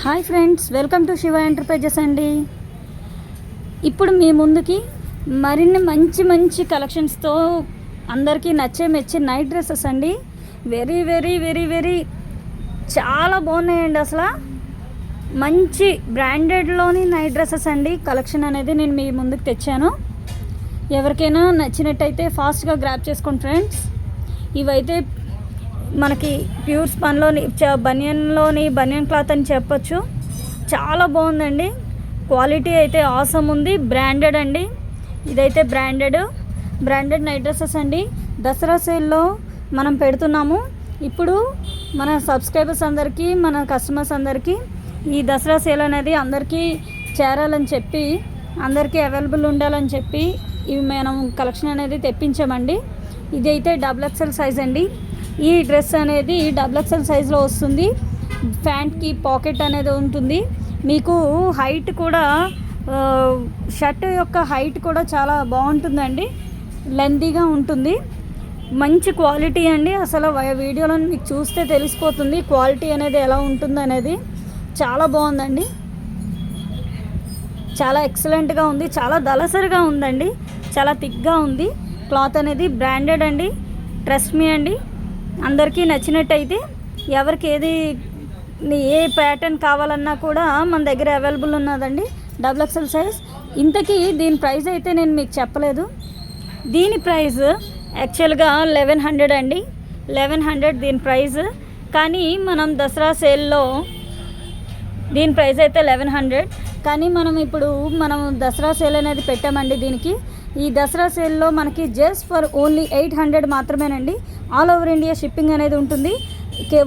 Hi friends, welcome to Shiva enterprises అండి. ఇప్పుడు మీ ముందుకి మరిన్ని మంచి మంచి కలెక్షన్స్తో అందరికీ మెచ్చే నైట్ డ్రెస్సెస్ అండి. వెరీ వెరీ వెరీ వెరీ చాలా బాగున్నాయండి. అసలు మంచి బ్రాండెడ్లోని నైట్ డ్రెస్సెస్ అండి. కలెక్షన్ అనేది నేను మీ ముందుకు తెచ్చాను. ఎవరికైనా నచ్చినట్టయితే ఫాస్ట్గా గ్రాప్ చేసుకోండి ఫ్రెండ్స్. ఇవైతే మనకి ప్యూర్ స్పన్లోని బనియన్ క్లాత్ అని చెప్పొచ్చు. చాలా బాగుందండి. క్వాలిటీ అయితే ఆసమ్ ఉంది. బ్రాండెడ్ అండి. ఇదైతే బ్రాండెడ్ నైట్ డ్రెస్సెస్ అండి. దసరా సేల్లో మనం పెడుతున్నాము. ఇప్పుడు మన సబ్స్క్రైబర్స్ అందరికీ, మన కస్టమర్స్ అందరికీ ఈ దసరా సేల్ అనేది అందరికీ చేరాలని చెప్పి, అందరికీ అవైలబుల్ ఉండాలని చెప్పి ఇవి మనం కలెక్షన్ అనేది తెప్పించామండి. ఇదైతే XXL సైజ్ అండి. ఈ డ్రెస్ అనేది XXL సైజులో వస్తుంది. ప్యాంట్కి పాకెట్ అనేది ఉంటుంది. మీకు హైట్ కూడా షర్ట్ యొక్క హైట్ కూడా చాలా బాగుంటుందండి. లెంతీగా ఉంటుంది. మంచి క్వాలిటీ అండి. అసలు వీడియోలో మీకు చూస్తే తెలిసిపోతుంది క్వాలిటీ అనేది ఎలా ఉంటుంది అనేది. చాలా బాగుందండి. చాలా ఎక్సలెంట్గా ఉంది. చాలా దళసరిగా ఉందండి. చాలా థిక్గా ఉంది. క్లాత్ అనేది బ్రాండెడ్ అండి. ట్రస్ట్ మీ అండి. అందరికీ నచ్చినట్టయితే ఎవరికి ఏ ప్యాటర్న్ కావాలన్నా కూడా మన దగ్గర అవైలబుల్ ఉన్నదండి. XXL size. ఇంతకీ దీని ప్రైస్ అయితే నేను మీకు చెప్పలేదు. దీని ప్రైస్ యాక్చువల్గా 1100 అండి. 1100 దీని ప్రైస్. కానీ మనం దసరా సేల్లో దీని ప్రైస్ అయితే 1100. కానీ మనం దసరా సేల్ అనేది పెట్టామండి. దీనికి ఈ దసరా సేల్లో మనకి జస్ట్ ఫర్ ఓన్లీ 800 మాత్రమేనండి. ఆల్ ఓవర్ ఇండియా షిప్పింగ్ అనేది ఉంటుంది.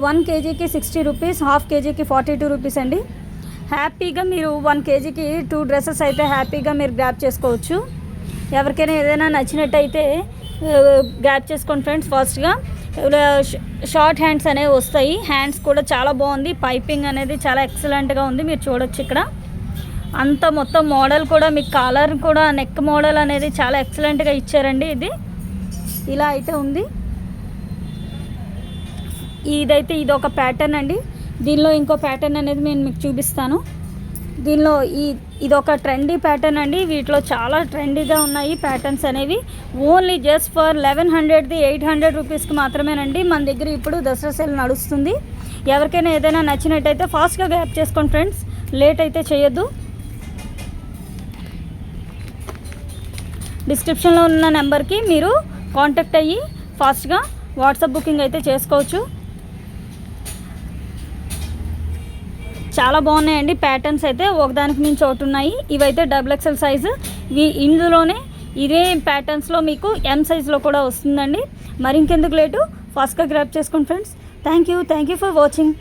1 kgకి 60 రూపీస్, హాఫ్ కేజీకి 42 రూపీస్ అండి. హ్యాపీగా మీరు 1 kgకి 2 డ్రెస్సెస్ అయితే హ్యాపీగా మీరు గ్రాప్ చేసుకోవచ్చు. ఎవరికైనా ఏదైనా నచ్చినట్టయితే గ్రాప్ చేసుకోండి ఫ్రెండ్స్ ఫాస్ట్గా. షార్ట్ హ్యాండ్స్ అనేవి వస్తాయి. హ్యాండ్స్ కూడా చాలా బాగుంది. పైపింగ్ అనేది చాలా ఎక్సలెంట్గా ఉంది. మీరు చూడొచ్చు ఇక్కడ అంత మొత్తం మోడల్ కూడా మీకు కాలర్ కూడా నెక్ మోడల్ అనేది చాలా ఎక్సలెంట్గా ఇచ్చారండి. ఇది ఇలా అయితే ఉంది. ఇది ఒక ప్యాటర్న్ అండి. దీనిలో ఇంకో ప్యాటర్న్ అనేది నేను మీకు చూపిస్తాను. దీనిలో ఇదొక ట్రెండీ ప్యాటర్న్ అండి. వీటిలో చాలా ట్రెండీగా ఉన్నాయి ప్యాటర్న్స్ అనేవి. ఓన్లీ జస్ట్ ఫర్ 1100ది 800 రూపీస్కి మాత్రమేనండి. మన దగ్గర ఇప్పుడు దసరా సేల్ నడుస్తుంది. ఎవరికైనా ఏదైనా నచ్చినట్టయితే ఫాస్ట్గా గ్రాప్ చేసుకోండి ఫ్రెండ్స్. లేట్ అయితే చేయొద్దు. డిస్క్రిప్షన్లో ఉన్న నెంబర్కి మీరు కాంటాక్ట్ అయ్యి ఫాస్ట్గా వాట్సాప్ బుకింగ్ అయితే చేసుకోవచ్చు. చాలా బాగున్నాయండి ప్యాటర్న్స్ అయితే. ఒకదానికి మించి ఒకటి ఉన్నాయి. ఇవైతే XXL సైజు. ఇందులోనే ఇదే ప్యాటర్న్స్లో మీకు M సైజులో కూడా వస్తుందండి. మరి ఇంకెందుకు లేటు, ఫాస్ట్గా గ్రాప్ చేసుకోండి friends. Thank you for watching.